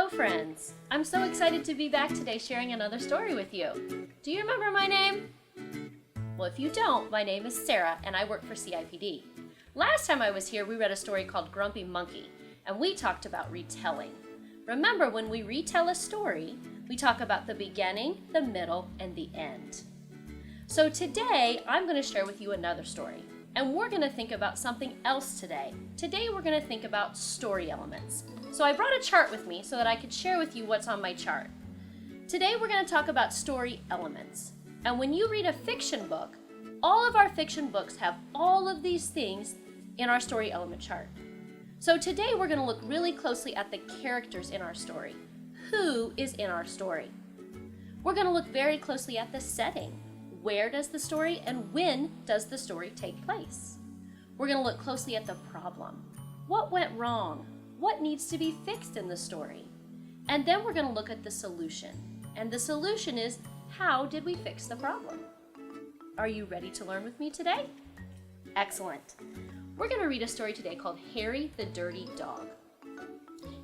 friends! I'm so excited to be back today sharing another story with you. Do you remember my name? Well, if you don't, my name is Sarah and I work for CIPD. Last time I was here, we read a story called Grumpy Monkey, and we talked about retelling. Remember, when we retell a story, we talk about the beginning, the middle, and the end. So today, I'm going to share with you another story, and we're going to think about something else today. Today, we're going to think about story elements. So I brought a chart with me so that I could share with you what's on my chart. Today, we're going to talk about story elements. And when you read a fiction book, all of our fiction books have all of these things in our story element chart. So today, we're going to look really closely at the characters in our story. Who is in our story? We're going to look very closely at the setting. Where does the story and when does the story take place? We're going to look closely at the problem. What went wrong? What needs to be fixed in the story? And then we're going to look at the solution. And the solution is, how did we fix the problem? Are you ready to learn with me today? Excellent. We're going to read a story today called Harry the Dirty Dog.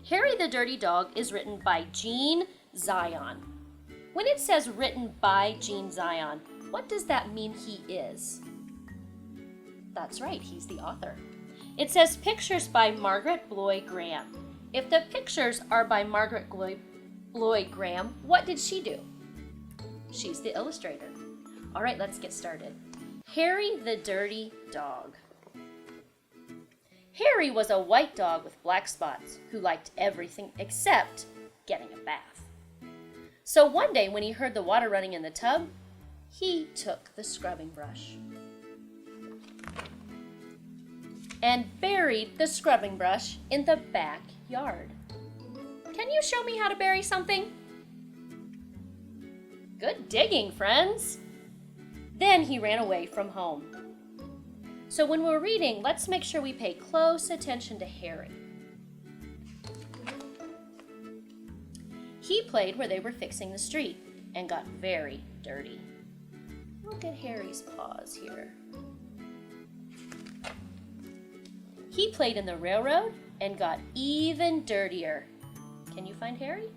Harry the Dirty Dog is written by Jean Zion. When it says written by Jean Zion, what does that mean he is? That's right, he's the author. It says pictures by Margaret Bloy Graham. If the pictures are by Margaret Bloy Graham, what did she do? She's the illustrator. All right, let's get started. Harry the Dirty Dog. Harry was a white dog with black spots who liked everything except getting a bath. So one day when he heard the water running in the tub, he took the scrubbing brush and buried the scrubbing brush in the backyard. Can you show me how to bury something? Good digging, friends. Then he ran away from home. So when we're reading, let's make sure we pay close attention to Harry. He played where they were fixing the street and got very dirty. Look at Harry's paws here. He played in the railroad and got even dirtier. Can you find Harry?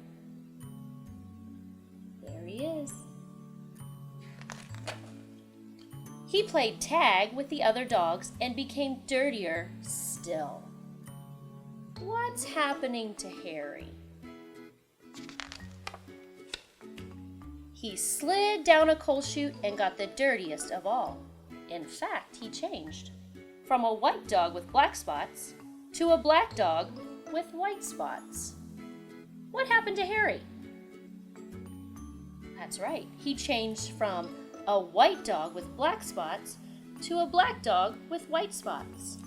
There he is. He played tag with the other dogs and became dirtier still. What's happening to Harry? He slid down a coal chute and got the dirtiest of all. In fact, he changed from a white dog with black spots to a black dog with white spots. What happened to Harry? That's right, he changed from a white dog with black spots to a black dog with white spots.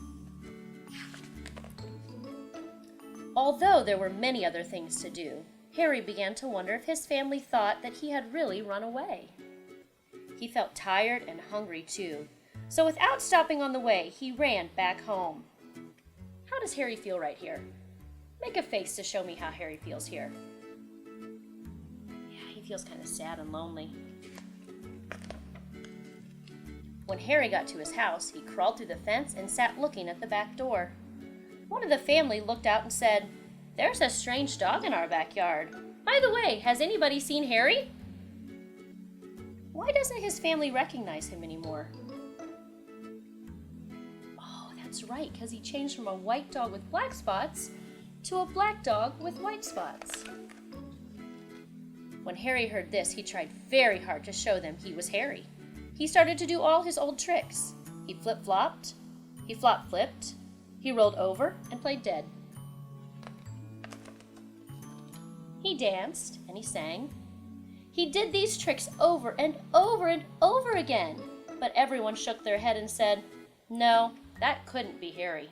Although there were many other things to do, Harry began to wonder if his family thought that he had really run away. He felt tired and hungry too, so without stopping on the way, he ran back home. How does Harry feel right here? Make a face to show me how Harry feels here. Yeah, he feels kind of sad and lonely. When Harry got to his house, he crawled through the fence and sat looking at the back door. One of the family looked out and said, "There's a strange dog in our backyard. By the way, has anybody seen Harry?" Why doesn't his family recognize him anymore? Oh, that's right, because he changed from a white dog with black spots to a black dog with white spots. When Harry heard this, he tried very hard to show them he was Harry. He started to do all his old tricks. He flip-flopped, he flop-flipped, he rolled over and played dead. He danced and he sang. He did these tricks over and over and over again, but everyone shook their head and said, "No, that couldn't be Harry."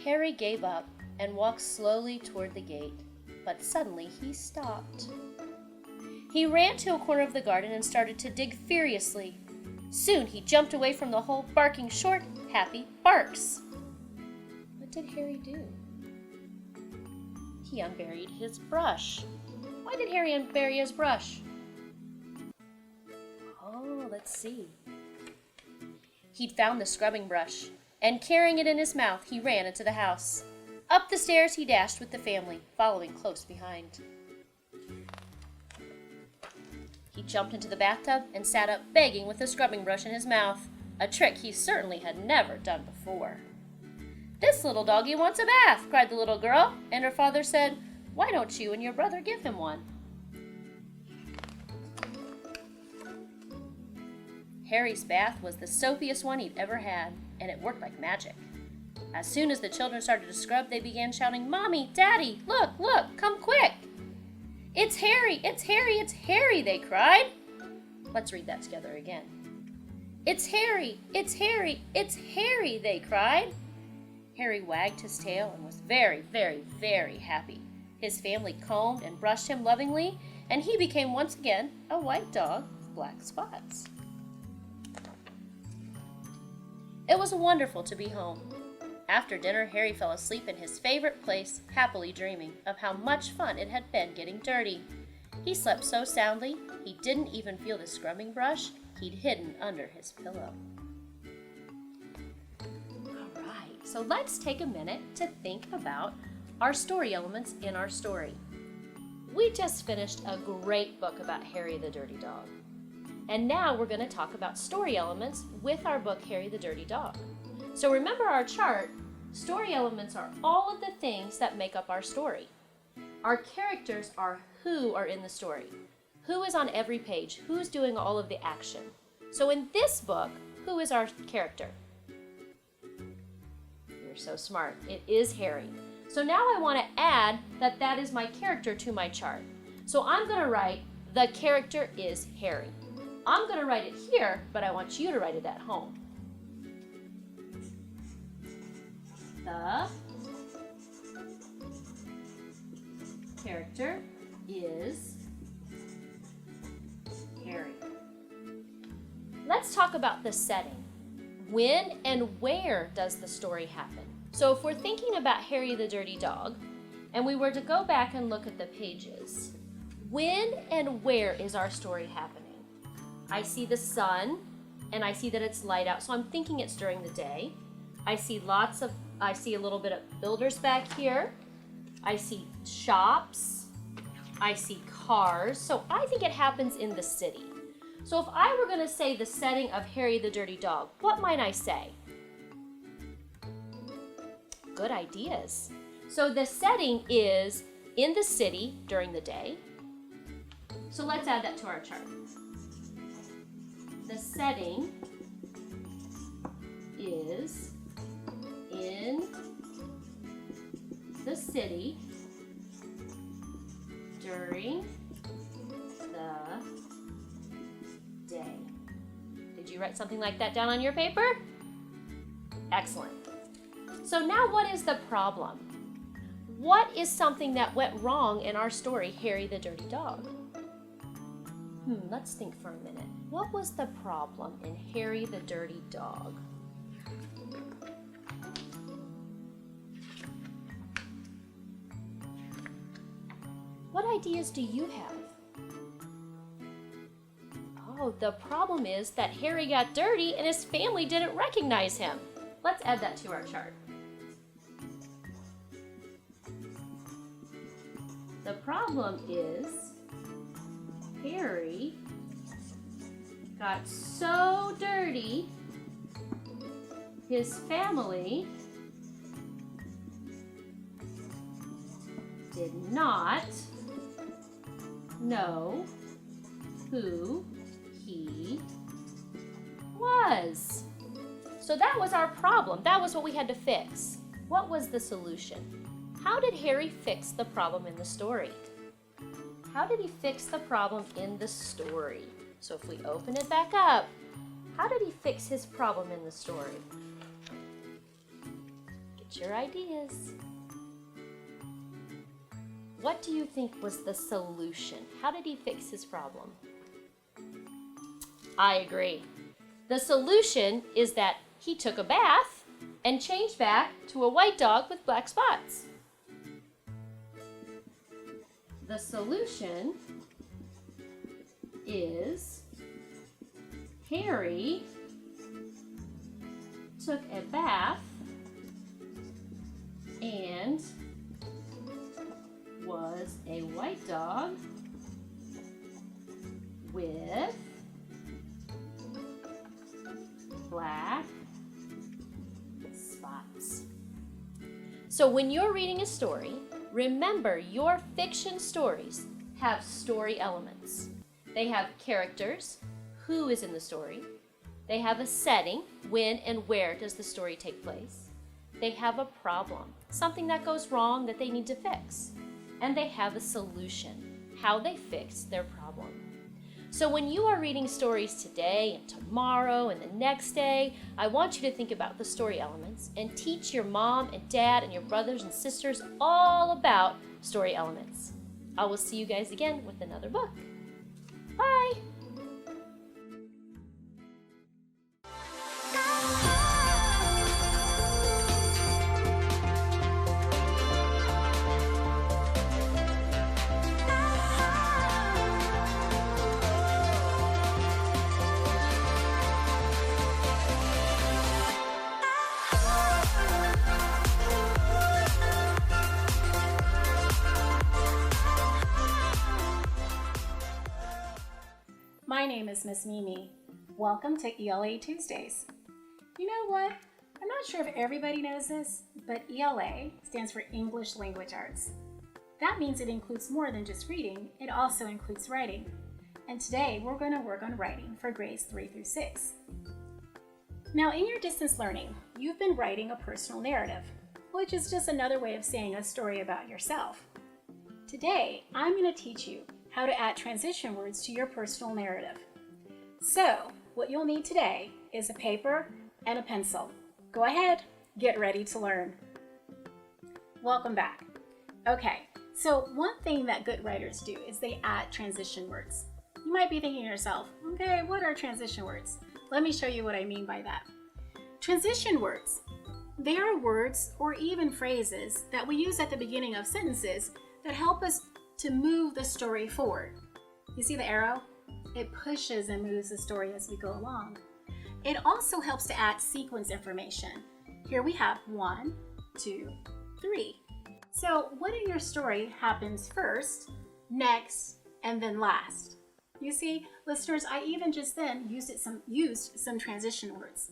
Harry gave up and walked slowly toward the gate, but suddenly he stopped. He ran to a corner of the garden and started to dig furiously. Soon he jumped away from the hole, barking short, happy barks. What did Harry do? He unburied his brush. Why did Harry unbury his brush? Oh, let's see. He'd found the scrubbing brush. and carrying it in his mouth, he ran into the house. Up the stairs he dashed with the family, following close behind. He jumped into the bathtub and sat up begging with the scrubbing brush in his mouth, a trick he certainly had never done before. "This little doggie wants a bath," cried the little girl, and her father said, "Why don't you and your brother give him one?" Harry's bath was the soapiest one he'd ever had, and it worked like magic. As soon as the children started to scrub, they began shouting, "Mommy, Daddy, look, look, come quick!" "It's Harry, it's Harry, it's Harry," they cried. Let's read that together again. "It's Harry, it's Harry, it's Harry," they cried. Harry wagged his tail and was very, very, very happy. His family combed and brushed him lovingly, and he became once again a white dog with black spots. It was wonderful to be home. After dinner, Harry fell asleep in his favorite place, happily dreaming of how much fun it had been getting dirty. He slept so soundly, he didn't even feel the scrubbing brush he'd hidden under his pillow. All right, so let's take a minute to think about our story elements in our story. We just finished a great book about Harry the Dirty Dog. And now we're going to talk about story elements with our book, Harry the Dirty Dog. So remember our chart, story elements are all of the things that make up our story. Our characters are who are in the story. Who is on every page? Who's doing all of the action? So in this book, who is our character? You're so smart. It is Harry. So now I want to add that is my character to my chart. So I'm going to write, the character is Harry. I'm going to write it here, but I want you to write it at home. The character is Harry. Let's talk about the setting. When and where does the story happen? So if we're thinking about Harry the Dirty Dog, and we were to go back and look at the pages, when and where is our story happening? I see the sun, and I see that it's light out, so I'm thinking it's during the day. I see a little bit of builders back here. I see shops. I see cars. So I think it happens in the city. So if I were going to say the setting of Harry the Dirty Dog, what might I say? Good ideas. So the setting is in the city during the day. So let's add that to our chart. The setting is in the city during the day. Did you write something like that down on your paper? Excellent. So now what is the problem? What is something that went wrong in our story, Harry the Dirty Dog? Let's think for a minute. What was the problem in Harry the Dirty Dog? What ideas do you have? Oh, the problem is that Harry got dirty and his family didn't recognize him. Let's add that to our chart. The problem is Harry got so dirty, his family did not know who he was. So that was our problem. That was what we had to fix. What was the solution? How did Harry fix the problem in the story? How did he fix the problem in the story? So if we open it back up, how did he fix his problem in the story? Get your ideas. What do you think was the solution? How did he fix his problem? I agree. The solution is that he took a bath and changed back to a white dog with black spots. The solution is Harry took a bath and was a white dog with black spots. So when you're reading a story, remember your fiction stories have story elements. They have characters, who is in the story. They have a setting, when and where does the story take place. They have a problem, something that goes wrong that they need to fix. And they have a solution, how they fix their problem. So when you are reading stories today and tomorrow and the next day, I want you to think about the story elements and teach your mom and dad and your brothers and sisters all about story elements. I will see you guys again with another book. Bye! My name is Miss Mimi. Welcome to ELA Tuesdays. You know what? I'm not sure if everybody knows this, but ELA stands for English Language Arts. That means it includes more than just reading, it also includes writing. And today we're going to work on writing for grades 3 through 6. Now in your distance learning, you've been writing a personal narrative, which is just another way of saying a story about yourself. Today, I'm going to teach you how to add transition words to your personal narrative. So, what you'll need today is a paper and a pencil. Go ahead, get ready to learn. Welcome back. Okay, so one thing that good writers do is they add transition words. You might be thinking to yourself, okay, what are transition words? Let me show you what I mean by that. Transition words, they are words or even phrases that we use at the beginning of sentences that help us to move the story forward. You see the arrow? It pushes and moves the story as we go along. It also helps to add sequence information. Here we have 1, 2, 3. So what in your story happens first, next, and then last? You see, listeners, I even just then used some transition words.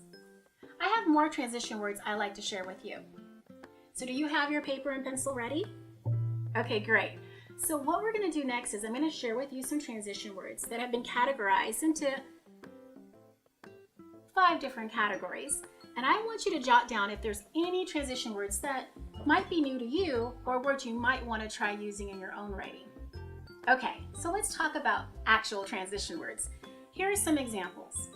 I have more transition words I like to share with you. So do you have your paper and pencil ready? Okay, great. So what we're going to do next is I'm going to share with you some transition words that have been categorized into 5 different categories. And I want you to jot down if there's any transition words that might be new to you or words you might want to try using in your own writing. Okay, so let's talk about actual transition words. Here are some examples.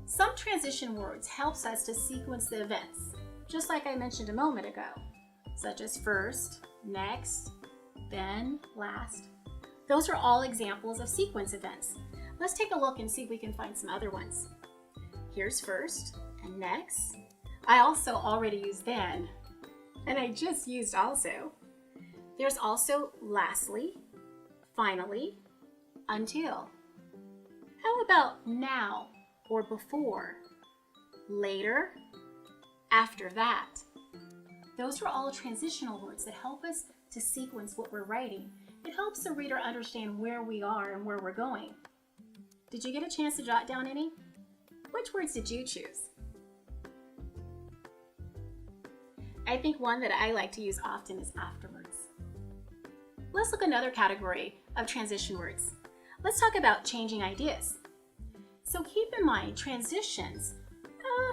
Some transition words helps us to sequence the events, just like I mentioned a moment ago, such as first, next, then, last. Those are all examples of sequence events. Let's take a look and see if we can find some other ones. Here's first and next. I also already used then, and I just used also. There's also lastly, finally, until. How about now or before, later, after that? Those are all transitional words that help us to sequence what we're writing. It helps the reader understand where we are and where we're going. Did you get a chance to jot down any? Which words did you choose? I think one that I like to use often is afterwards. Let's look at another category of transition words. Let's talk about changing ideas. So keep in mind, transitions,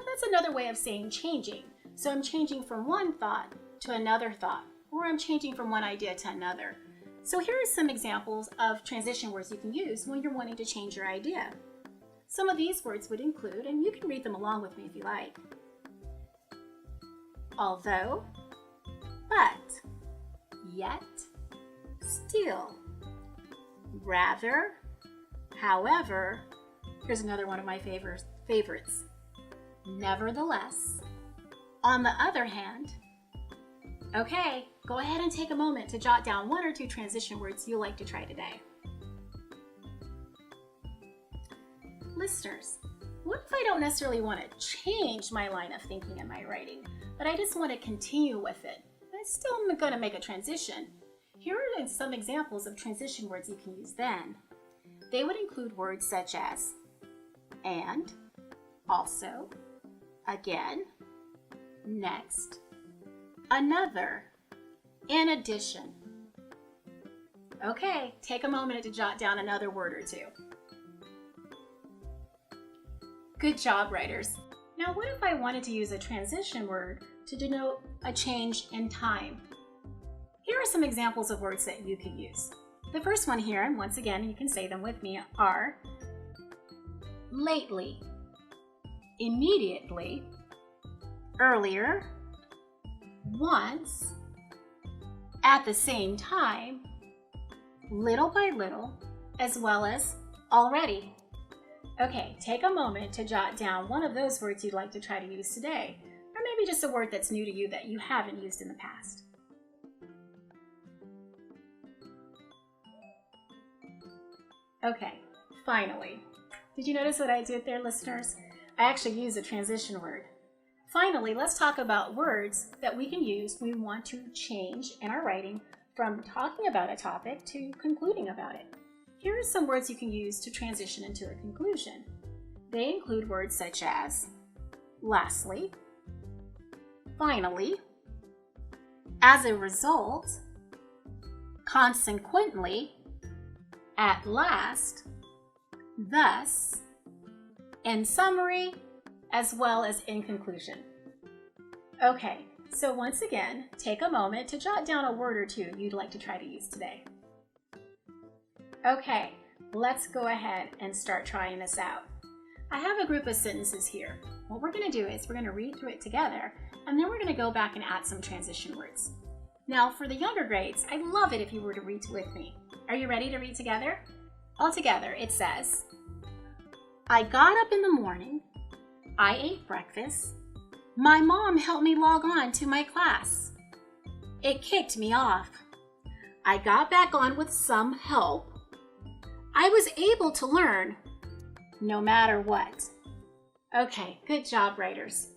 that's another way of saying changing. So I'm changing from one thought to another thought, or I'm changing from one idea to another. So here are some examples of transition words you can use when you're wanting to change your idea. Some of these words would include, and you can read them along with me if you like, although, but, yet, still, rather, however, here's another one of my favorites, nevertheless, on the other hand. Okay, go ahead and take a moment to jot down 1 or 2 transition words you'll like to try today. Listeners, what if I don't necessarily want to change my line of thinking in my writing, but I just want to continue with it? I still am going to make a transition. Here are some examples of transition words you can use then. They would include words such as and, also, again, next, another, in addition. Okay, take a moment to jot down another word or two. Good job, writers. Now, what if I wanted to use a transition word to denote a change in time? Here are some examples of words that you could use. The first one here, and once again, you can say them with me, are lately, immediately, earlier, once, at the same time, little by little, as well as already. Okay, take a moment to jot down one of those words you'd like to try to use today, or maybe just a word that's new to you that you haven't used in the past. Okay, finally. Did you notice what I did there, listeners? I actually used a transition word. Finally, let's talk about words that we can use when we want to change in our writing from talking about a topic to concluding about it. Here are some words you can use to transition into a conclusion. They include words such as lastly, finally, as a result, consequently, at last, thus, in summary, as well as in conclusion. Okay, so once again, take a moment to jot down a word or two you'd like to try to use today. Okay, let's go ahead and start trying this out. I have a group of sentences here. What we're going to do is we're going to read through it together, and then we're going to go back and add some transition words. Now, for the younger grades, I'd love it if you were to read with me. Are you ready to read together? All together, it says, I got up in the morning, I ate breakfast, my mom helped me log on to my class. It kicked me off. I got back on with some help. I was able to learn no matter what. Okay, good job, writers.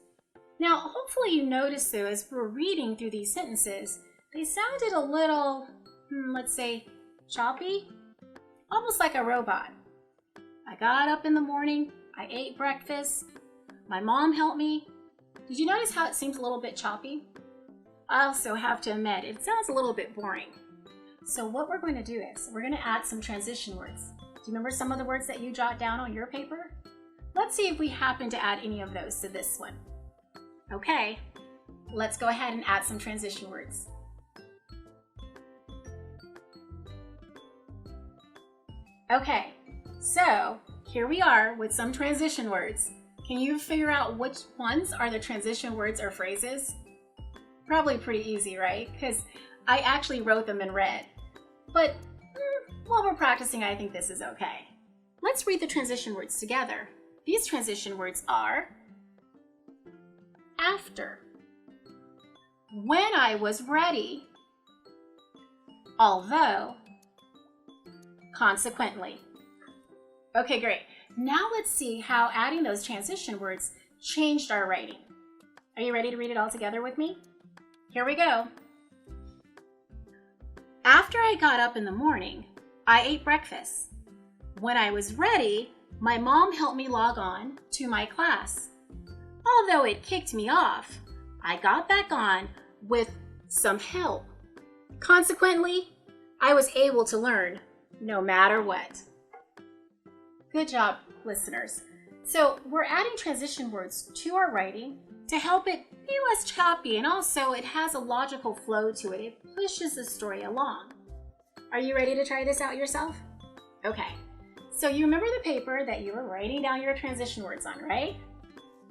Now, hopefully you noticed though, as we're reading through these sentences, they sounded a little, let's say, choppy, almost like a robot. I got up in the morning, I ate breakfast, my mom helped me. Did you notice how it seems a little bit choppy? I also have to admit, it sounds a little bit boring. So what we're going to do is, we're going to add some transition words. Do you remember some of the words that you jot down on your paper? Let's see if we happen to add any of those to this one. Okay, let's go ahead and add some transition words. Okay, so here we are with some transition words. Can you figure out which ones are the transition words or phrases? Probably pretty easy, right? Because I actually wrote them in red. But while we're practicing, I think this is okay. Let's read the transition words together. These transition words are after, when I was ready, although, consequently. Okay, great. Now let's see how adding those transition words changed our writing. Are you ready to read it all together with me? Here we go. After I got up in the morning, I ate breakfast. When I was ready, my mom helped me log on to my class. Although it kicked me off, I got back on with some help. Consequently, I was able to learn no matter what. Good job, listeners. So we're adding transition words to our writing to help it be less choppy, and also it has a logical flow to it. It pushes the story along. Are you ready to try this out yourself? Okay, so you remember the paper that you were writing down your transition words on, right?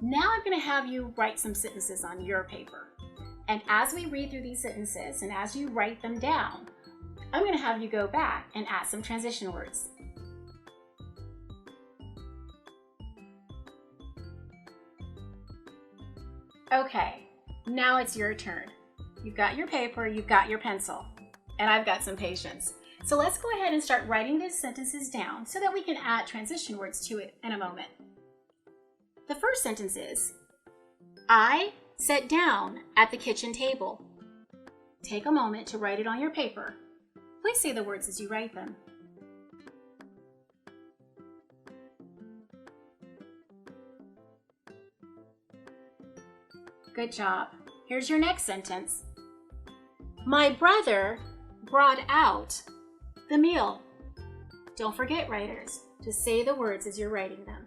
Now I'm going to have you write some sentences on your paper. And as we read through these sentences and as you write them down, I'm going to have you go back and add some transition words. Okay, now it's your turn. You've got your paper, you've got your pencil, and I've got some patience. So let's go ahead and start writing these sentences down so that we can add transition words to it in a moment. The first sentence is, I sat down at the kitchen table. Take a moment to write it on your paper. Please say the words as you write them. Good job. Here's your next sentence. My brother brought out the meal. Don't forget, writers, to say the words as you're writing them.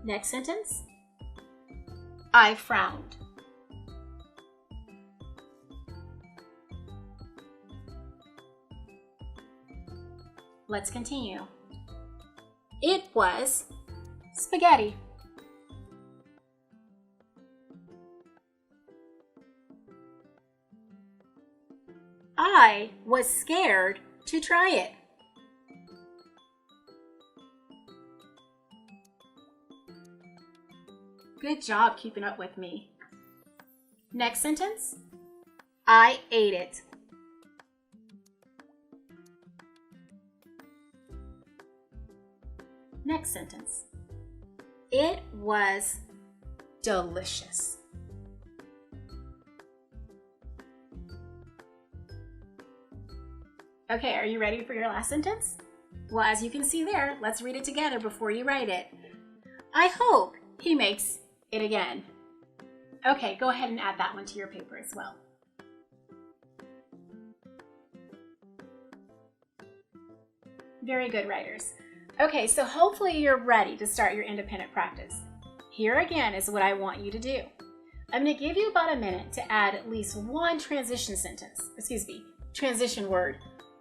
Next sentence. I frowned. Let's continue. It was spaghetti. I was scared to try it. Good job keeping up with me. Next sentence. I ate it. Next sentence. It was delicious. Okay, are you ready for your last sentence? Well, as you can see there, let's read it together before you write it. I hope he makes it again. Okay, go ahead and add that one to your paper as well. Very good, writers. Okay, so hopefully you're ready to start your independent practice. Here again is what I want you to do. I'm going to give you about a minute to add at least one transition word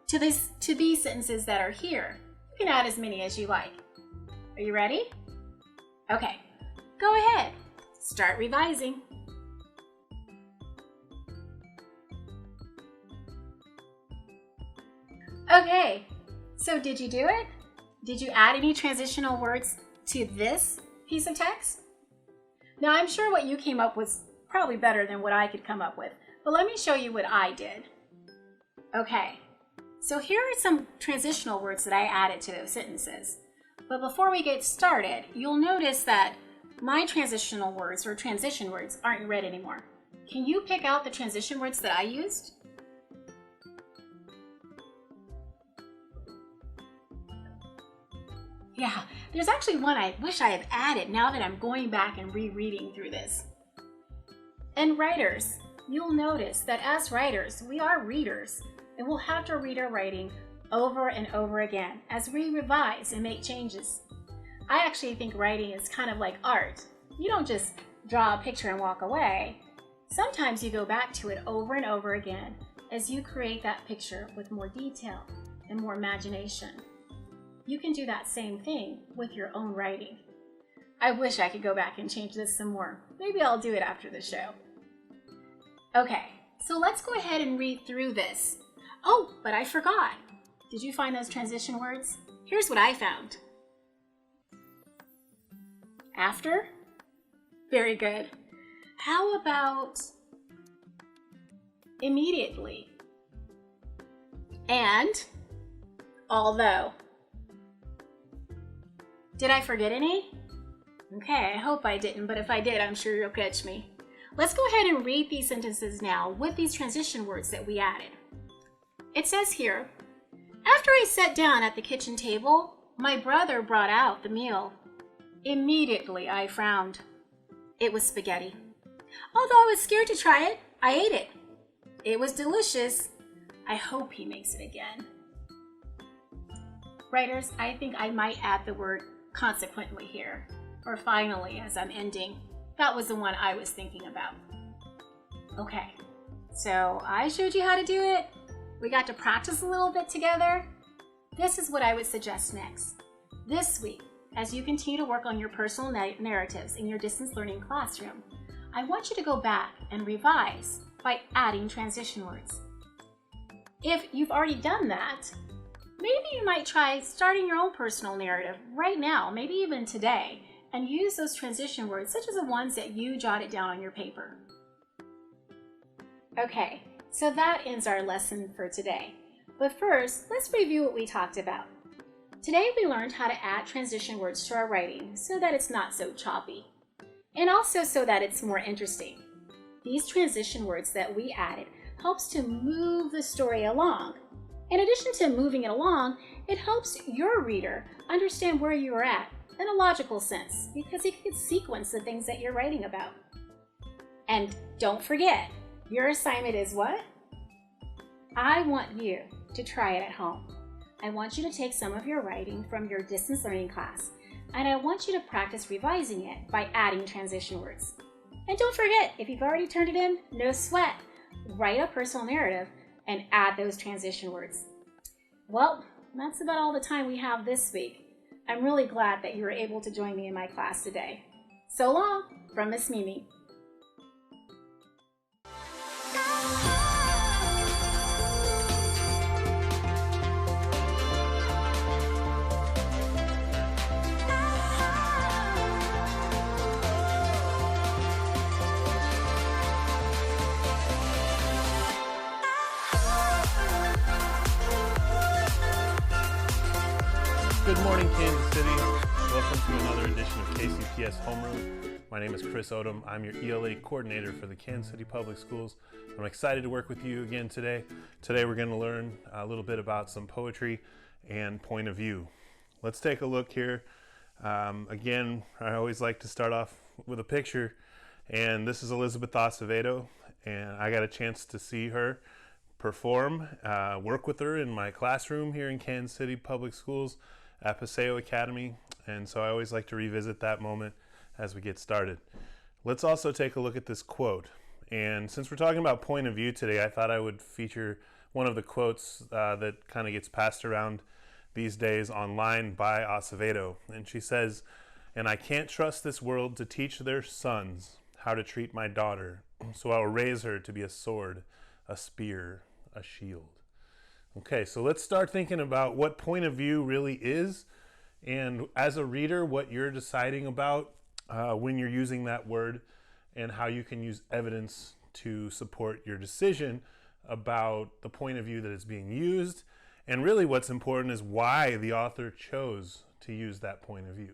to these sentences that are here. You can add as many as you like. Are you ready? Okay, go ahead. Start revising. Okay, so did you do it? Did you add any transitional words to this piece of text? Now, I'm sure what you came up with was probably better than what I could come up with, but let me show you what I did. Okay, so here are some transitional words that I added to those sentences. But before we get started, you'll notice that my transitional words or transition words aren't red anymore. Can you pick out the transition words that I used? Yeah, there's actually one I wish I had added now that I'm going back and rereading through this. And writers, you'll notice that as writers, we are readers, and we'll have to read our writing over and over again as we revise and make changes. I actually think writing is kind of like art. You don't just draw a picture and walk away. Sometimes you go back to it over and over again as you create that picture with more detail and more imagination. You can do that same thing with your own writing. I wish I could go back and change this some more. Maybe I'll do it after the show. Okay, so let's go ahead and read through this. Oh, but I forgot. Did you find those transition words? Here's what I found. After? Very good. How about immediately? And although? Did I forget any? Okay, I hope I didn't, but if I did, I'm sure you'll catch me. Let's go ahead and read these sentences now with these transition words that we added. It says here, after I sat down at the kitchen table, my brother brought out the meal. Immediately, I frowned. It was spaghetti. Although I was scared to try it, I ate it. It was delicious. I hope he makes it again. Writers, I think I might add the word consequently here, or finally as I'm ending. That was the one I was thinking about. Okay, so I showed you how to do it. We got to practice a little bit together. This is what I would suggest next. This week, as you continue to work on your personal narratives in your distance learning classroom, I want you to go back and revise by adding transition words. If you've already done that, maybe you might try starting your own personal narrative right now, maybe even today, and use those transition words, such as the ones that you jotted down on your paper. Okay, so that ends our lesson for today. But first, let's review what we talked about. Today we learned how to add transition words to our writing so that it's not so choppy, and also so that it's more interesting. These transition words that we added helps to move the story along. In addition to moving it along, it helps your reader understand where you are at in a logical sense because it can sequence the things that you're writing about. And don't forget, your assignment is what? I want you to try it at home. I want you to take some of your writing from your distance learning class, and I want you to practice revising it by adding transition words. And don't forget, if you've already turned it in, no sweat. Write a personal narrative and add those transition words. Well, that's about all the time we have this week. I'm really glad that you were able to join me in my class today. So long from Miss Mimi. Good morning, Kansas City. Welcome to another edition of KCPS Homeroom. My name is Chris Odom. I'm your ELA coordinator for the Kansas City Public Schools. I'm excited to work with you again today. Today we're going to learn a little bit about some poetry and point of view. Let's take a look here. Again, I always like to start off with a picture, and this is Elizabeth Acevedo, and I got a chance to see her perform, work with her in my classroom here in Kansas City Public Schools at Paseo Academy, and so I always like to revisit that moment as we get started. Let's also take a look at this quote, and since we're talking about point of view today, I thought I would feature one of the quotes that kind of gets passed around these days online by Acevedo, and she says, "And I can't trust this world to teach their sons how to treat my daughter, so I'll raise her to be a sword, a spear, a shield." Okay, so let's start thinking about what point of view really is, and as a reader, what you're deciding about when you're using that word, and how you can use evidence to support your decision about the point of view that is being used. And really what's important is why the author chose to use that point of view.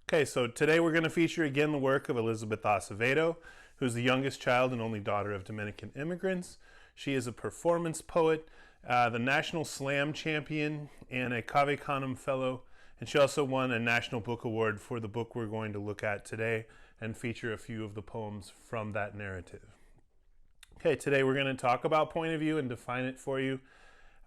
Okay, so today we're going to feature again the work of Elizabeth Acevedo, who's the youngest child and only daughter of Dominican immigrants. She is a performance poet, the National Slam champion, and a Cave Canem Fellow, and she also won a National Book Award for the book we're going to look at today and feature a few of the poems from that narrative. Okay, today we're going to talk about point of view and define it for you.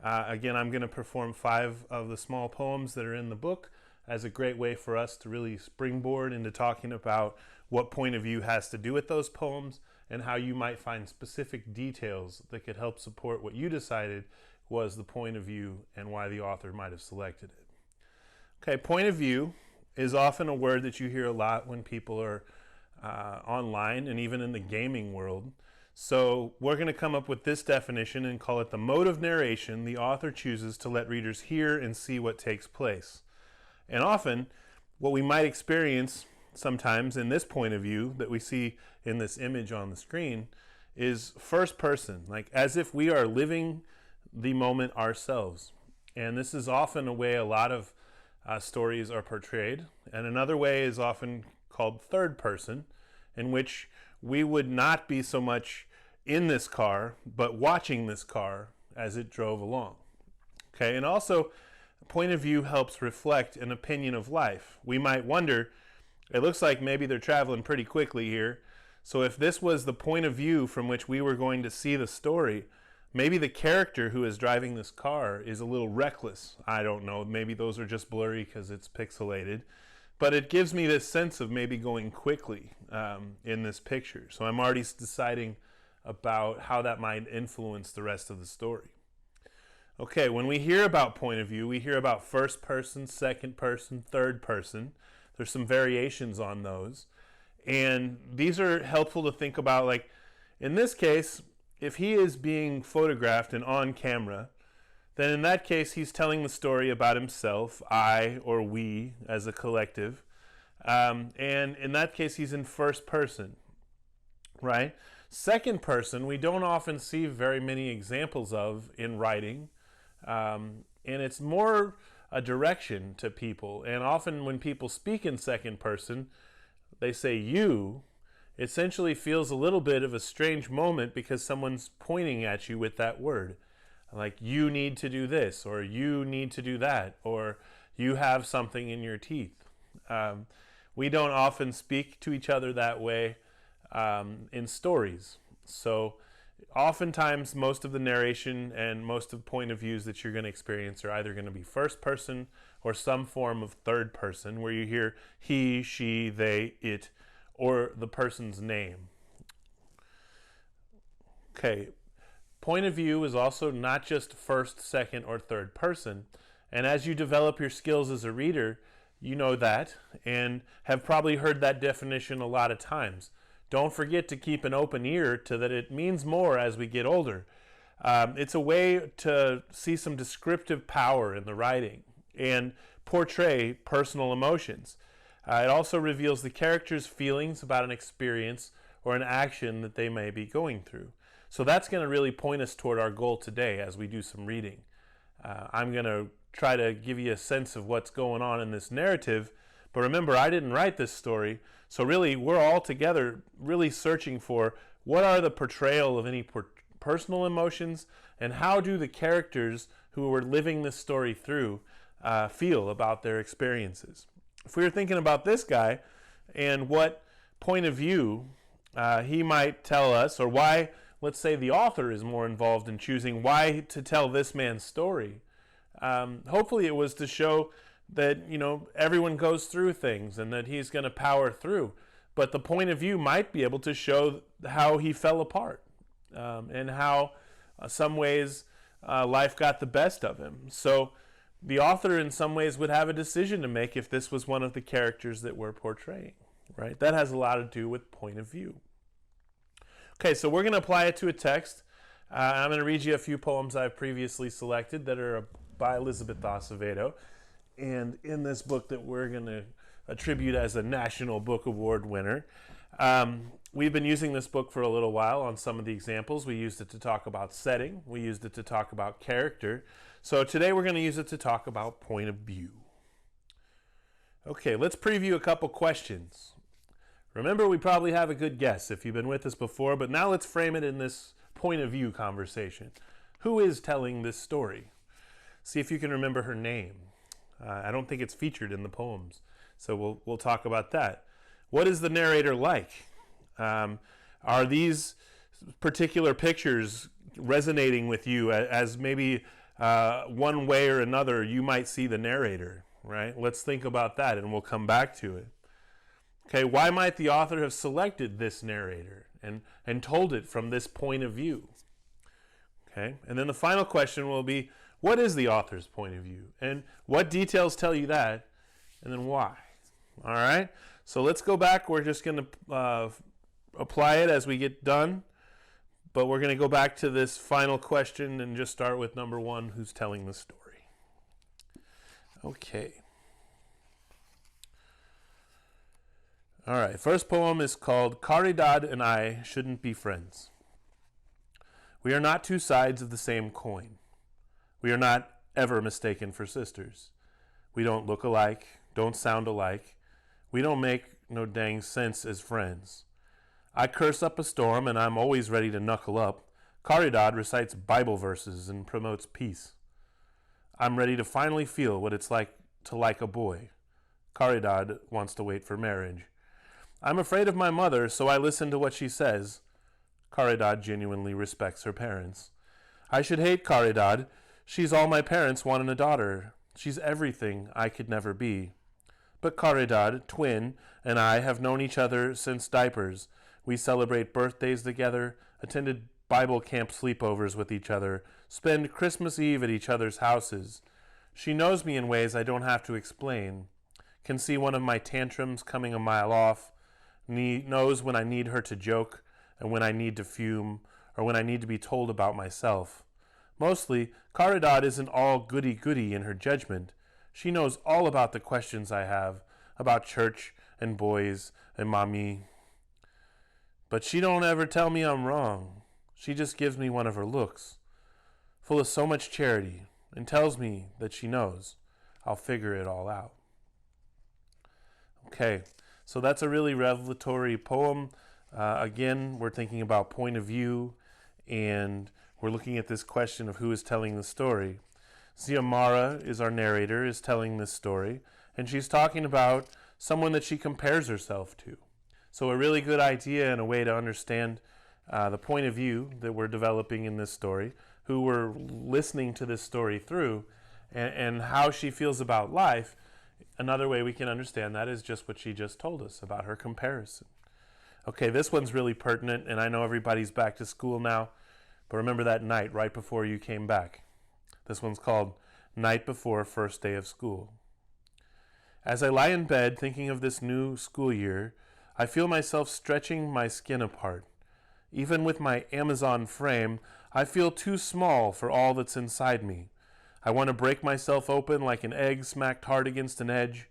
Again, I'm going to perform 5 of the small poems that are in the book as a great way for us to really springboard into talking about what point of view has to do with those poems and how you might find specific details that could help support what you decided was the point of view and why the author might have selected it. Okay, point of view is often a word that you hear a lot when people are online and even in the gaming world. So we're going to come up with this definition and call it the mode of narration the author chooses to let readers hear and see what takes place. And often, what we might experience sometimes in this point of view that we see in this image on the screen is first person, like as if we are living the moment ourselves. And this is often a way a lot of stories are portrayed. And another way is often called third person, in which we would not be so much in this car, but watching this car as it drove along. Okay, and also, point of view helps reflect an opinion of life. We might wonder, it looks like maybe they're traveling pretty quickly here. So if this was the point of view from which we were going to see the story, maybe the character who is driving this car is a little reckless. I don't know, maybe those are just blurry because it's pixelated. But it gives me this sense of maybe going quickly in this picture. So I'm already deciding about how that might influence the rest of the story. Okay, when we hear about point of view, we hear about first person, second person, third person. There's some variations on those. And these are helpful to think about, like in this case, if he is being photographed and on camera, then in that case, he's telling the story about himself, I or we as a collective. And in that case, he's in first person, right? Second person, we don't often see very many examples of in writing. And it's more a direction to people. And often when people speak in second person, they say you. It essentially feels a little bit of a strange moment because someone's pointing at you with that word. Like, you need to do this, or you need to do that, or you have something in your teeth. We don't often speak to each other that way in stories. So oftentimes most of the narration and most of the point of views that you're going to experience are either going to be first person or some form of third person, where you hear he, she, they, it, or the person's name. Okay, point of view is also not just first, second, or third person. And as you develop your skills as a reader, you know that and have probably heard that definition a lot of times. Don't forget to keep an open ear to that. It means more as we get older. It's a way to see some descriptive power in the writing and portray personal emotions. It also reveals the character's feelings about an experience or an action that they may be going through. So that's going to really point us toward our goal today as we do some reading. I'm going to try to give you a sense of what's going on in this narrative. But remember, I didn't write this story. So really, we're all together really searching for what are the portrayal of any personal emotions, and how do the characters who were living this story through feel about their experiences. If we were thinking about this guy and what point of view he might tell us, or why, let's say, the author is more involved in choosing why to tell this man's story. Hopefully it was to show that, everyone goes through things and that he's going to power through. But the point of view might be able to show how he fell apart and how some ways life got the best of him. So the author in some ways would have a decision to make if this was one of the characters that we're portraying, right? That has a lot to do with point of view. Okay, so we're going to apply it to a text. I'm going to read you a few poems I've previously selected that are by Elizabeth Acevedo. And in this book that we're going to attribute as a National Book Award winner, we've been using this book for a little while on some of the examples. We used it to talk about setting. We used it to talk about character. So today we're going to use it to talk about point of view. Okay, let's preview a couple questions. Remember, we probably have a good guess if you've been with us before, but now let's frame it in this point of view conversation. Who is telling this story? See if you can remember her name. I don't think it's featured in the poems, so we'll talk about that. What is the narrator like? Are these particular pictures resonating with you as maybe one way or another you might see the narrator, right? Let's think about that and we'll come back to it. Okay, why might the author have selected this narrator and told it from this point of view? Okay, and then the final question will be, what is the author's point of view? And what details tell you that? And then why? All right, so let's go back. We're just going to apply it as we get done. But we're going to go back to this final question and just start with number one, who's telling the story. Okay. All right, first poem is called Caridad and I Shouldn't Be Friends. We are not two sides of the same coin. We are not ever mistaken for sisters. We don't look alike, don't sound alike. We don't make no dang sense as friends. I curse up a storm and I'm always ready to knuckle up. Caridad recites Bible verses and promotes peace. I'm ready to finally feel what it's like to like a boy. Caridad wants to wait for marriage. I'm afraid of my mother, so I listen to what she says. Caridad genuinely respects her parents. I should hate Caridad. She's all my parents want in a daughter. She's everything I could never be. But Caridad, twin, and I have known each other since diapers. We celebrate birthdays together, attended Bible camp sleepovers with each other, spend Christmas Eve at each other's houses. She knows me in ways I don't have to explain. Can see one of my tantrums coming a mile off. Knows when I need her to joke and when I need to fume or when I need to be told about myself. Mostly, Caridad isn't all goody-goody in her judgment. She knows all about the questions I have, about church and boys and mommy. But she don't ever tell me I'm wrong. She just gives me one of her looks, full of so much charity, and tells me that she knows I'll figure it all out. Okay, so that's a really revelatory poem. Again, we're thinking about point of view, and we're looking at this question of who is telling the story. Xiomara is our narrator, is telling this story, and she's talking about someone that she compares herself to. So a really good idea and a way to understand the point of view that we're developing in this story, who we're listening to this story through, and how she feels about life. Another way we can understand that is just what she just told us about her comparison. Okay, this one's really pertinent, and I know everybody's back to school now, but remember that night right before you came back. This one's called Night Before First Day of School. As I lie in bed thinking of this new school year, I feel myself stretching my skin apart. Even with my Amazon frame, I feel too small for all that's inside me. I want to break myself open like an egg smacked hard against an edge.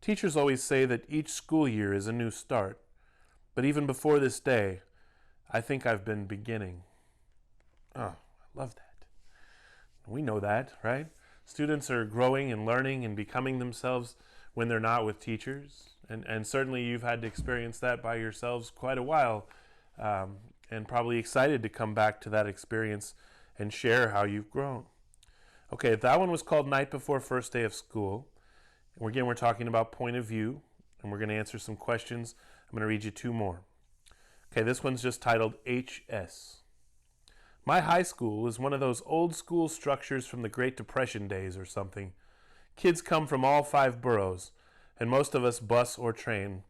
Teachers always say that each school year is a new start. But even before this day, I think I've been beginning. Oh, I love that. We know that, right? Students are growing and learning and becoming themselves when they're not with teachers. And certainly you've had to experience that by yourselves quite a while, and probably excited to come back to that experience and share how you've grown. Okay, that one was called Night Before First Day of School. And again, we're talking about point of view, and we're going to answer some questions. I'm going to read you two more. Okay, this one's just titled HS. My high school is one of those old school structures from the Great Depression days or something. Kids come from all 5 boroughs, and most of us bus or train,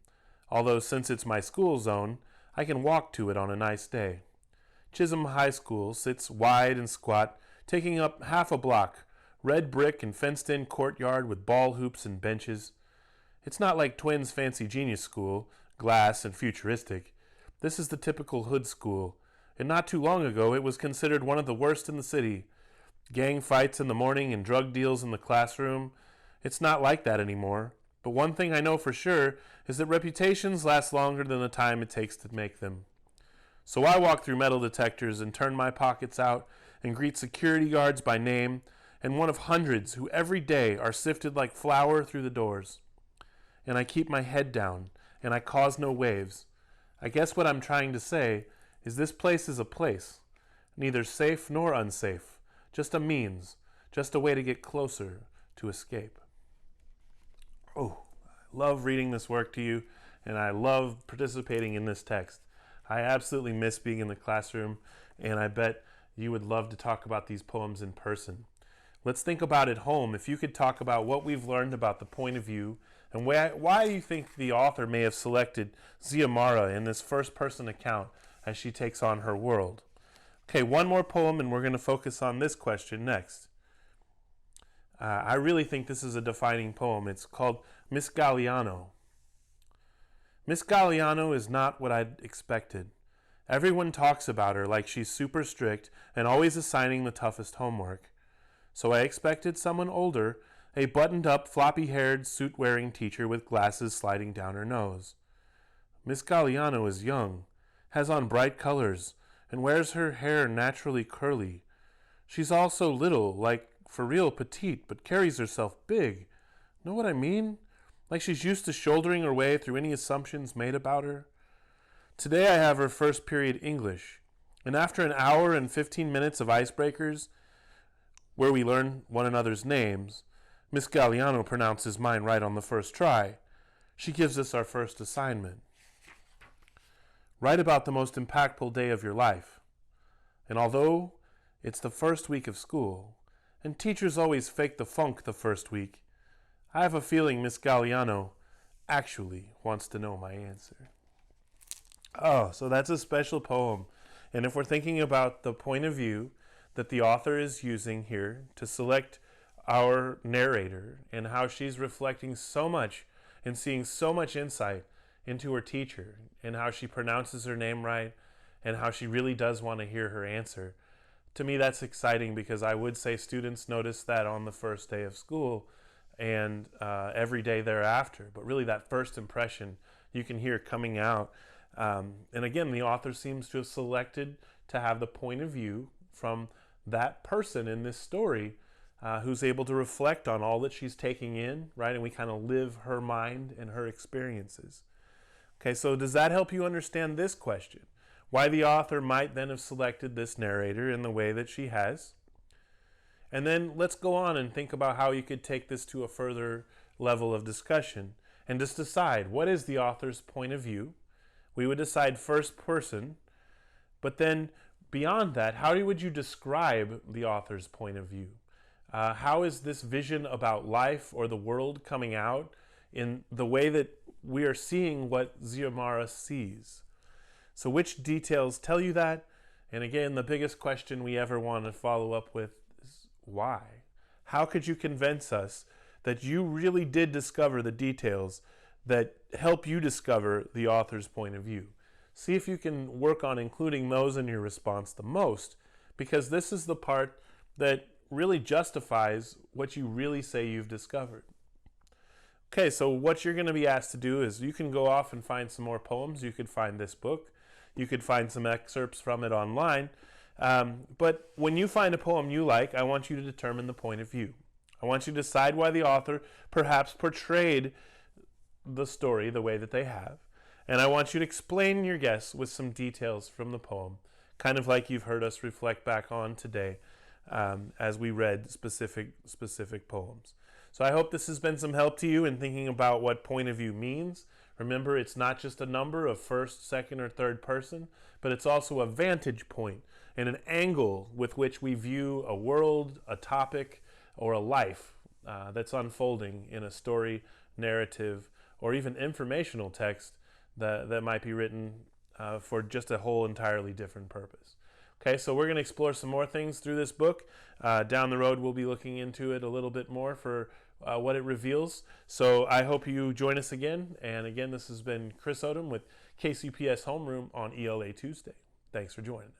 although since it's my school zone, I can walk to it on a nice day. Chisholm High School sits wide and squat, taking up half a block, red brick and fenced-in courtyard with ball hoops and benches. It's not like Twins' fancy genius school, glass and futuristic. This is the typical hood school, and not too long ago it was considered one of the worst in the city. Gang fights in the morning and drug deals in the classroom. It's not like that anymore. But one thing I know for sure is that reputations last longer than the time it takes to make them. So I walk through metal detectors and turn my pockets out and greet security guards by name, and one of hundreds who every day are sifted like flour through the doors. And I keep my head down, and I cause no waves. I guess what I'm trying to say is this place is a place, neither safe nor unsafe, just a means, just a way to get closer to escape. Oh, I love reading this work to you, and I love participating in this text. I absolutely miss being in the classroom, and I bet you would love to talk about these poems in person. Let's think about at home if you could talk about what we've learned about the point of view and why you think the author may have selected Xiomara in this first-person account as she takes on her world. Okay, one more poem, and we're going to focus on this question next. I really think this is a defining poem. It's called Miss Galliano. Miss Galliano is not what I'd expected. Everyone talks about her like she's super strict and always assigning the toughest homework. So I expected someone older, a buttoned-up, floppy-haired, suit-wearing teacher with glasses sliding down her nose. Miss Galliano is young, has on bright colors, and wears her hair naturally curly. She's also little, like for real petite, but carries herself big. Know what I mean? Like she's used to shouldering her way through any assumptions made about her. Today I have her first period English, and after an hour and 15 minutes of icebreakers, where we learn one another's names, Miss Galliano pronounces mine right on the first try. She gives us our first assignment. Write about the most impactful day of your life. And although it's the first week of school, and teachers always fake the funk the first week, I have a feeling Miss Galliano actually wants to know my answer. Oh, so that's a special poem. And if we're thinking about the point of view that the author is using here to select our narrator and how she's reflecting so much and seeing so much insight into her teacher and how she pronounces her name right and how she really does want to hear her answer. To me, that's exciting because I would say students notice that on the first day of school and every day thereafter. But really that first impression you can hear coming out. And again, the author seems to have selected to have the point of view from that person in this story who's able to reflect on all that she's taking in, right? And we kind of live her mind and her experiences. Okay, so does that help you understand this question? Why the author might then have selected this narrator in the way that she has? And then let's go on and think about how you could take this to a further level of discussion and just decide, what is the author's point of view? We would decide first person, but then beyond that, how would you describe the author's point of view? How is this vision about life or the world coming out in the way that we are seeing what Xiomara sees? So which details tell you that? And again, the biggest question we ever want to follow up with is why? How could you convince us that you really did discover the details that help you discover the author's point of view? See if you can work on including those in your response the most, because this is the part that really justifies what you really say you've discovered. Okay, so what you're going to be asked to do is you can go off and find some more poems. You could find this book. You could find some excerpts from it online. But when you find a poem you like, I want you to determine the point of view. I want you to decide why the author perhaps portrayed the story the way that they have. And I want you to explain your guess with some details from the poem, kind of like you've heard us reflect back on today as we read specific poems. So I hope this has been some help to you in thinking about what point of view means. Remember, it's not just a number of first, second, or third person, but it's also a vantage point and an angle with which we view a world, a topic, or a life that's unfolding in a story, narrative, or even informational text that might be written for just a whole entirely different purpose. Okay, so we're going to explore some more things through this book. Down the road, we'll be looking into it a little bit more for what it reveals. So I hope you join us again. And again, this has been Chris Odom with KCPS Homeroom on ELA Tuesday. Thanks for joining us.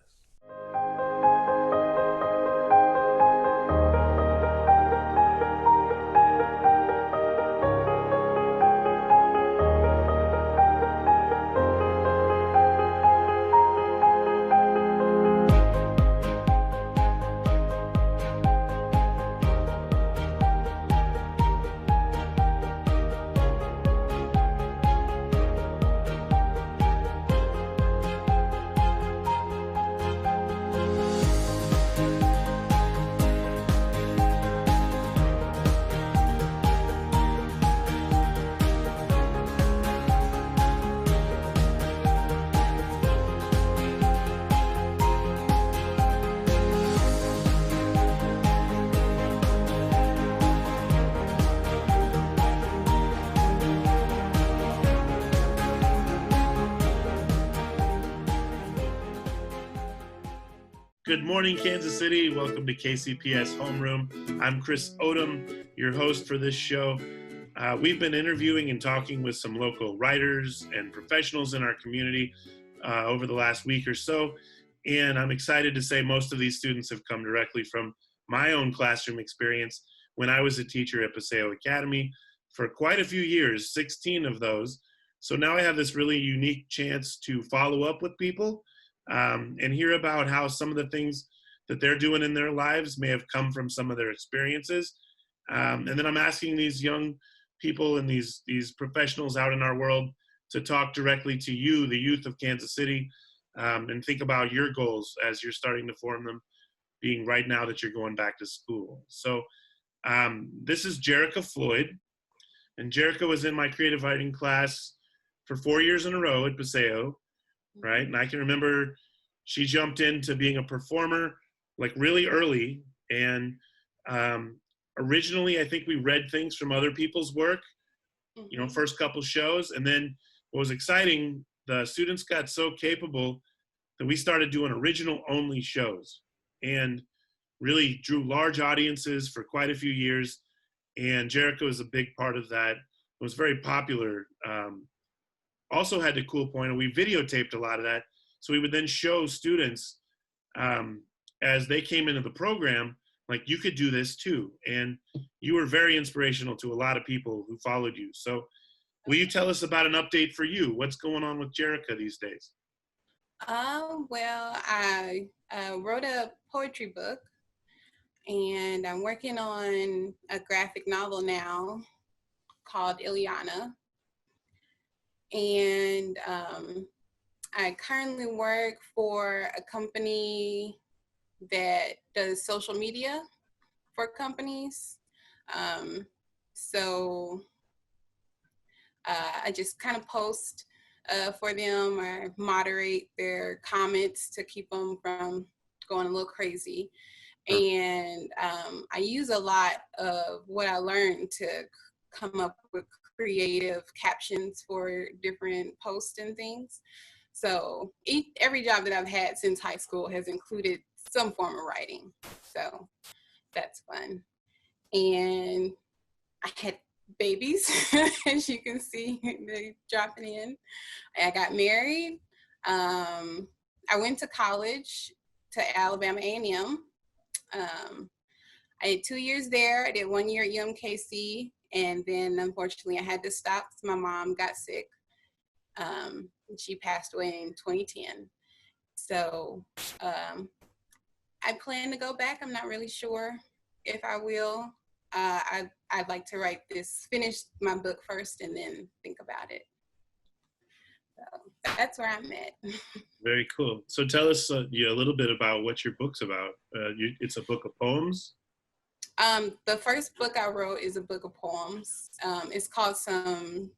Good morning, Kansas City. Welcome to KCPS Homeroom. I'm Chris Odom, your host for this show. We've been interviewing and talking with some local writers and professionals in our community over the last week or so. And I'm excited to say most of these students have come directly from my own classroom experience when I was a teacher at Paseo Academy for quite a few years, 16 of those. So now I have this really unique chance to follow up with people and hear about how some of the things that they're doing in their lives may have come from some of their experiences. And then I'm asking these young people and these professionals out in our world to talk directly to you, the youth of Kansas City, and think about your goals as you're starting to form them, being right now that you're going back to school. So this is Jerica Floyd, and Jerica was in my creative writing class for 4 years in a row at Paseo. Right? And I can remember she jumped into being a performer like really early. And originally, I think we read things from other people's work, you know, first couple shows. And then what was exciting, the students got so capable that we started doing original only shows and really drew large audiences for quite a few years. And Jericho was a big part of that. It was very popular. Also had the cool point, and we videotaped a lot of that. So we would then show students as they came into the program, like, you could do this too. And you were very inspirational to a lot of people who followed you. So will you tell us about an update for you? What's going on with Jerica these days? Well, I wrote a poetry book and I'm working on a graphic novel now called Ileana. And I currently work for a company that does social media for companies. So I just kind of post for them or moderate their comments to keep them from going a little crazy. And I use a lot of what I learned to come up with creative captions for different posts and things. So every job that I've had since high school has included some form of writing. So that's fun. And I had babies, as you can see, they dropping in. I got married. I went to college to Alabama A&M. I did 2 years there. I did 1 year at UMKC, and then unfortunately I had to stop because my mom got sick. She passed away in 2010. So I plan to go back. I'm not really sure if I will. I'd like to finish my book first and then think about it. So that's where I'm at. Very cool. So tell us a little bit about what your book's about. It's a book of poems? The first book I wrote is a book of poems. It's called some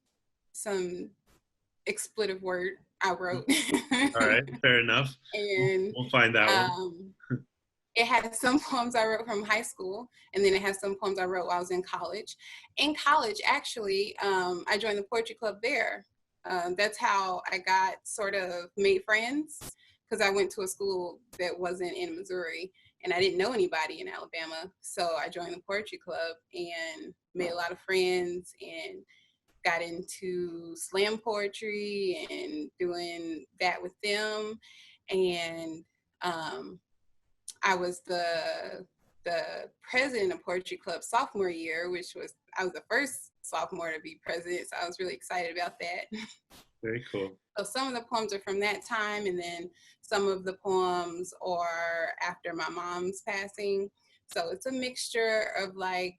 expletive word I wrote. All right, fair enough. And we'll find that one. It has some poems I wrote from high school, and then it has some poems I wrote while I was in college. In college, actually, I joined the poetry club there. That's how I got sort of made friends, because I went to a school that wasn't in Missouri, and I didn't know anybody in Alabama. So I joined the poetry club and made a lot of friends and got into slam poetry and doing that with them. And I was the president of Poetry Club sophomore year, I was the first sophomore to be president, so I was really excited about that. Very cool. So some of the poems are from that time, and then some of the poems are after my mom's passing. So it's a mixture of like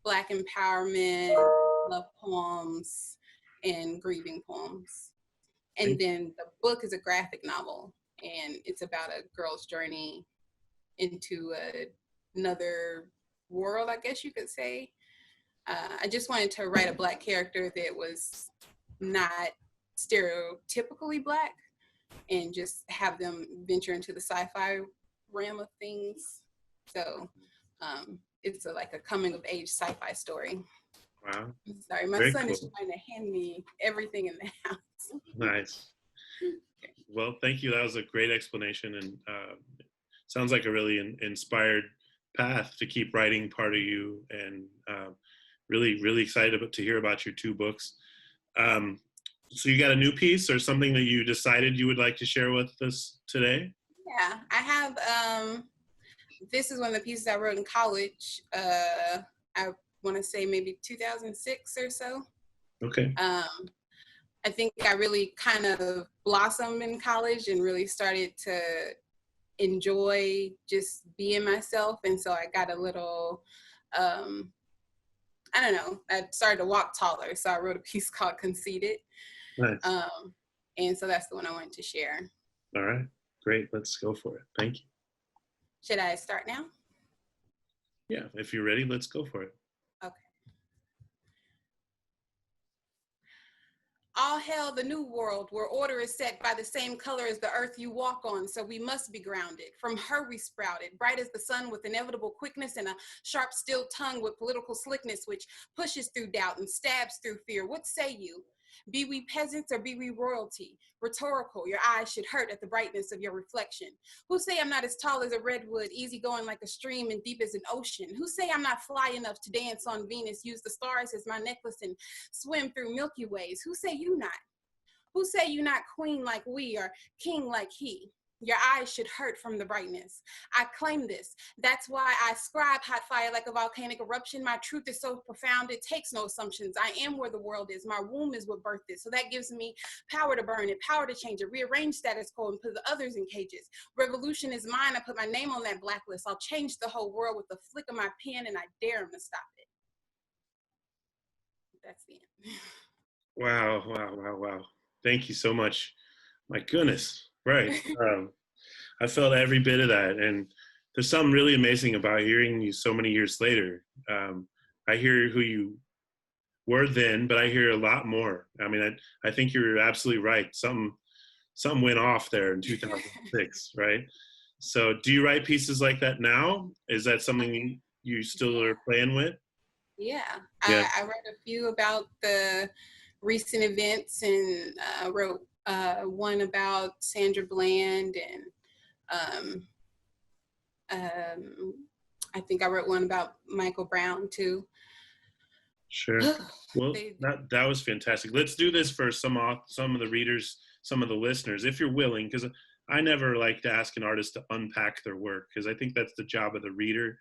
Black empowerment, love poems, and grieving poems. And then the book is a graphic novel, and it's about a girl's journey into another world, I guess you could say. I just wanted to write a Black character that was not stereotypically Black, and just have them venture into the sci-fi realm of things. So it's like a coming of age sci-fi story. Wow. Sorry, my son is trying to hand me everything in the house. Nice. Well, thank you. That was a great explanation, and sounds like a really inspired path to keep writing part of you, and really, really excited to hear about your 2 books. So you got a new piece or something that you decided you would like to share with us today? Yeah, I have, this is one of the pieces I wrote in college. I want to say maybe 2006 or so. Okay. I think I really kind of blossomed in college and really started to enjoy just being myself. And so I got a little, I don't know, I started to walk taller. So I wrote a piece called Conceited. Nice. And so that's the one I wanted to share. All right, great. Let's go for it. Thank you. Should I start now? Yeah, if you're ready, let's go for it. Okay. All hail the new world, where order is set by the same color as the earth you walk on, so we must be grounded. From her we sprouted, bright as the sun with inevitable quickness and a sharp steel tongue with political slickness, which pushes through doubt and stabs through fear. What say you? Be we peasants or be we royalty? Rhetorical, your eyes should hurt at the brightness of your reflection. Who say I'm not as tall as a redwood, easygoing like a stream and deep as an ocean? Who say I'm not fly enough to dance on Venus, use the stars as my necklace and swim through Milky Ways? Who say you not? Who say you not queen like we or king like he? Your eyes should hurt from the brightness. I claim this. That's why I scribe hot fire like a volcanic eruption. My truth is so profound, it takes no assumptions. I am where the world is. My womb is what birthed it. So that gives me power to burn it, power to change it, rearrange status quo and put the others in cages. Revolution is mine. I put my name on that blacklist. I'll change the whole world with the flick of my pen, and I dare him to stop it. That's the end. Wow, wow, wow, wow. Thank you so much. My goodness. Right. I felt every bit of that. And there's something really amazing about hearing you so many years later. I hear who you were then, but I hear a lot more. I mean, I think you're absolutely right. Something went off there in 2006, right? So do you write pieces like that now? Is that something you still are playing with? Yeah, Yeah. I read a few about the recent events, and wrote one about Sandra Bland, and I think I wrote one about Michael Brown too. Sure. Well, that was fantastic. Let's do this for some of the readers, some of the listeners, if you're willing, because I never like to ask an artist to unpack their work, because I think that's the job of the reader.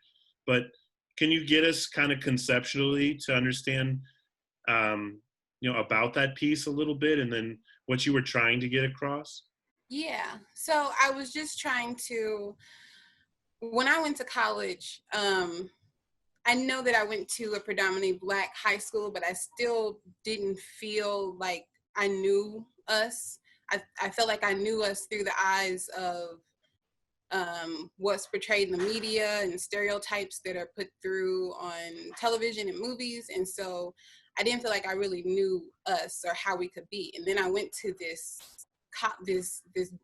But can you get us kind of conceptually to understand, about that piece a little bit, and then what you were trying to get across? Yeah. So I was just trying to, when I went to college, I know that I went to a predominantly Black high school, but I still didn't feel like I knew us. I felt like I knew us through the eyes of what's portrayed in the media and stereotypes that are put through on television and movies. And so I didn't feel like I really knew us or how we could be. And then I went to this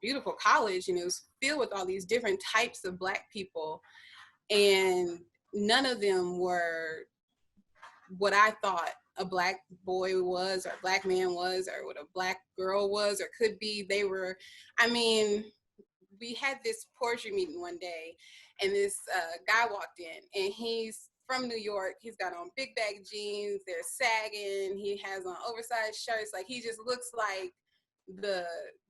beautiful college, and it was filled with all these different types of Black people, and none of them were what I thought a Black boy was, or a Black man was, or what a Black girl was or could be. They were, I mean, we had this poetry meeting one day, and this guy walked in, and he's from New York. He's got on big bag jeans, they're sagging, he has on oversized shirts, like he just looks like the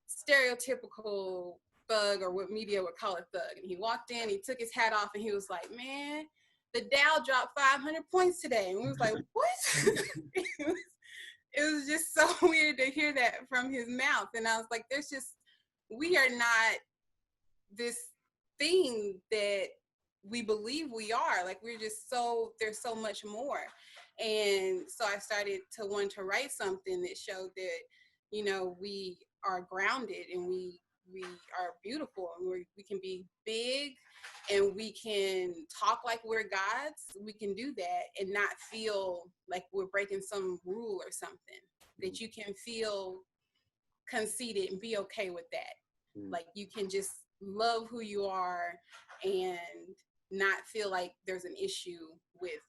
stereotypical thug, or what media would call a thug. And he walked in, he took his hat off, and he was like, man, the Dow dropped 500 points today. And we was like, what? It was just so weird to hear that from his mouth. And I was like, we are not this thing that we believe we are. Like, there's so much more. And so I started to want to write something that showed that, we are grounded, and we are beautiful, and we can be big, and we can talk like we're gods. We can do that and not feel like we're breaking some rule or something. That you can feel conceited and be okay with that. Like, you can just love who you are and not feel like there's an issue with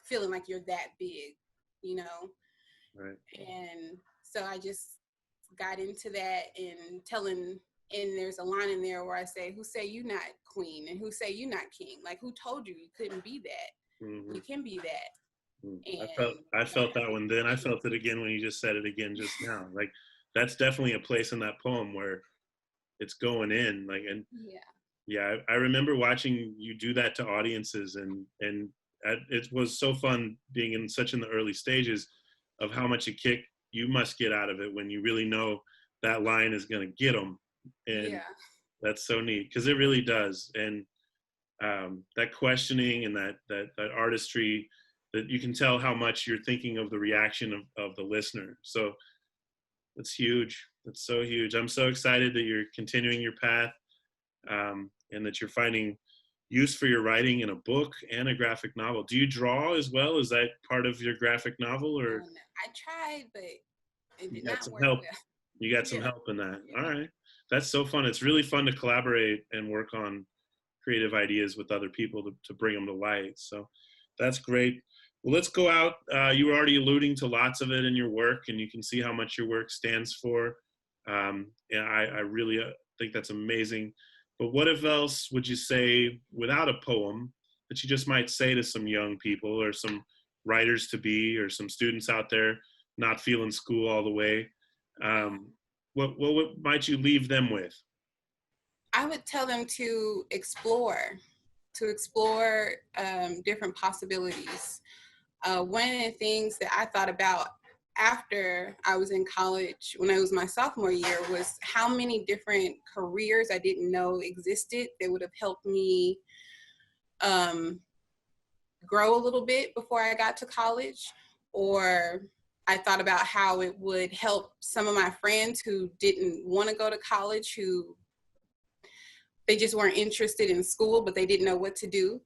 feeling like you're that big, Right. And so I just got into that, and there's a line in there where I say, who say you not queen, and who say you not king? Like, who told you couldn't be that? Mm-hmm. You can be that. And I felt that one then. I felt it again when you just said it again just now. Like, that's definitely a place in that poem where it's going in. Like, and yeah, I remember watching you do that to audiences, and it was so fun being in the early stages of how much a kick you must get out of it when you really know that line is going to get them. And that's so neat, because it really does. And that questioning and that artistry, that you can tell how much you're thinking of the reaction of the listener. So that's huge. That's so huge. I'm so excited that you're continuing your path, and that you're finding use for your writing in a book and a graphic novel. Do you draw as well? Is that part of your graphic novel? Or I tried, but it did got not some work help. well. You got some help in that. All right. That's so fun. It's really fun to collaborate and work on creative ideas with other people to bring them to light. So that's great. Well, let's go out. You were already alluding to lots of it in your work, and you can see how much your work stands for. And I really think that's amazing. But what else would you say without a poem that you just might say to some young people, or some writers to be, or some students out there not feeling school all the way? What might you leave them with? I would tell them to explore different possibilities. One of the things that I thought about after I was in college, when I was my sophomore year, was how many different careers I didn't know existed that would have helped me grow a little bit before I got to college. Or I thought about how it would help some of my friends who didn't want to go to college, who they just weren't interested in school, but they didn't know what to do.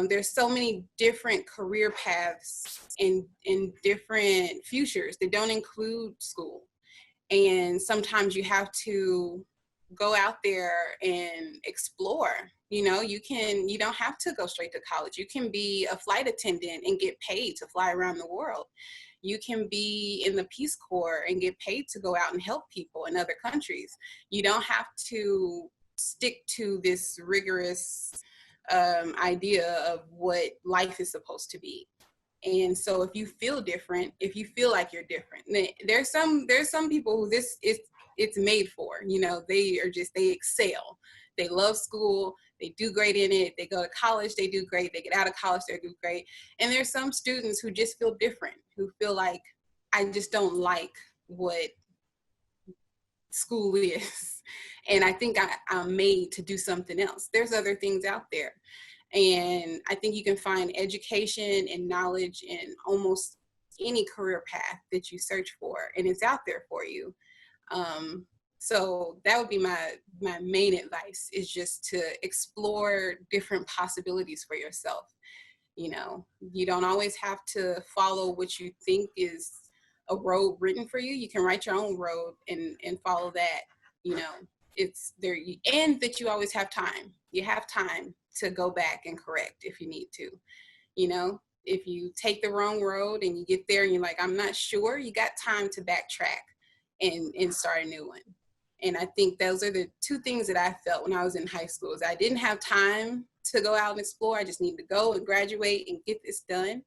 There's so many different career paths in different futures that don't include school. And sometimes you have to go out there and explore. You know, you don't have to go straight to college. You can be a flight attendant and get paid to fly around the world. You can be in the Peace Corps and get paid to go out and help people in other countries. You don't have to stick to this rigorous idea of what life is supposed to be. And so if you feel different, if you feel like you're different, there's some people who it's made for. You know, they excel. They love school. They do great in it. They go to college. They do great. They get out of college. They do great. And there's some students who just feel different, who feel like, I just don't like what school is. And I think I'm made to do something else. There's other things out there. And I think you can find education and knowledge in almost any career path that you search for, and it's out there for you. So that would be my main advice, is just to explore different possibilities for yourself. You know, you don't always have to follow what you think is a road written for you. You can write your own road and follow that. You know, it's there, and that you always have time. You have time to go back and correct if you need to. You know, if you take the wrong road and you get there and you're like, I'm not sure, you got time to backtrack and start a new one. And I think those are the two things that I felt when I was in high school, is I didn't have time to go out and explore. I just needed to go and graduate and get this done.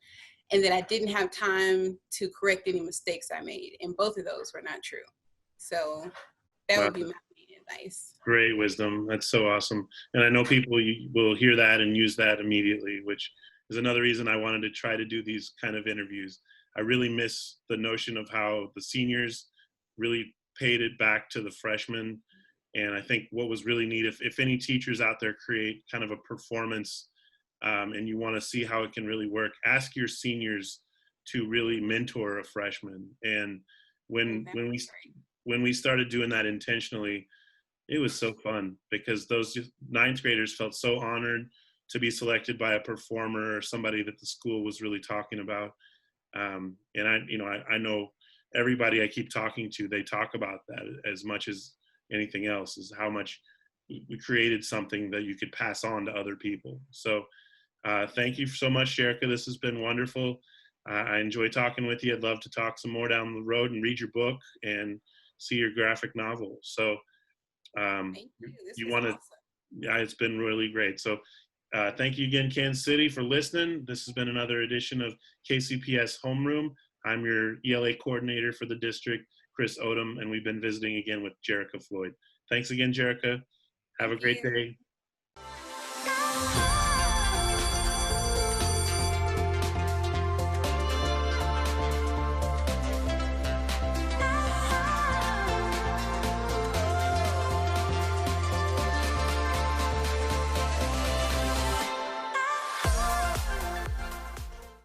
And that I didn't have time to correct any mistakes I made. And both of those were not true. So that would be my main advice. Great wisdom. That's so awesome. And I know people will hear that and use that immediately, which is another reason I wanted to try to do these kind of interviews. I really miss the notion of how the seniors really paid it back to the freshmen. And I think what was really neat, if any teachers out there create kind of a performance and you want to see how it can really work, ask your seniors to really mentor a freshman. And when we started doing that intentionally, it was so fun, because those ninth graders felt so honored to be selected by a performer or somebody that the school was really talking about. And I know everybody I keep talking to, they talk about that as much as anything else, is how much we created something that you could pass on to other people. So thank you so much, Sherika. This has been wonderful. I enjoy talking with you. I'd love to talk some more down the road and read your book and see your graphic novel. So Thank you. you want to, awesome. Yeah, it's been really great. So thank you again, Kansas City, for listening. This has been another edition of KCPS Homeroom. I'm your ELA coordinator for the district, Chris Odom, and we've been visiting again with Jerrica Floyd. Thanks again, Jerrica. Have a great day.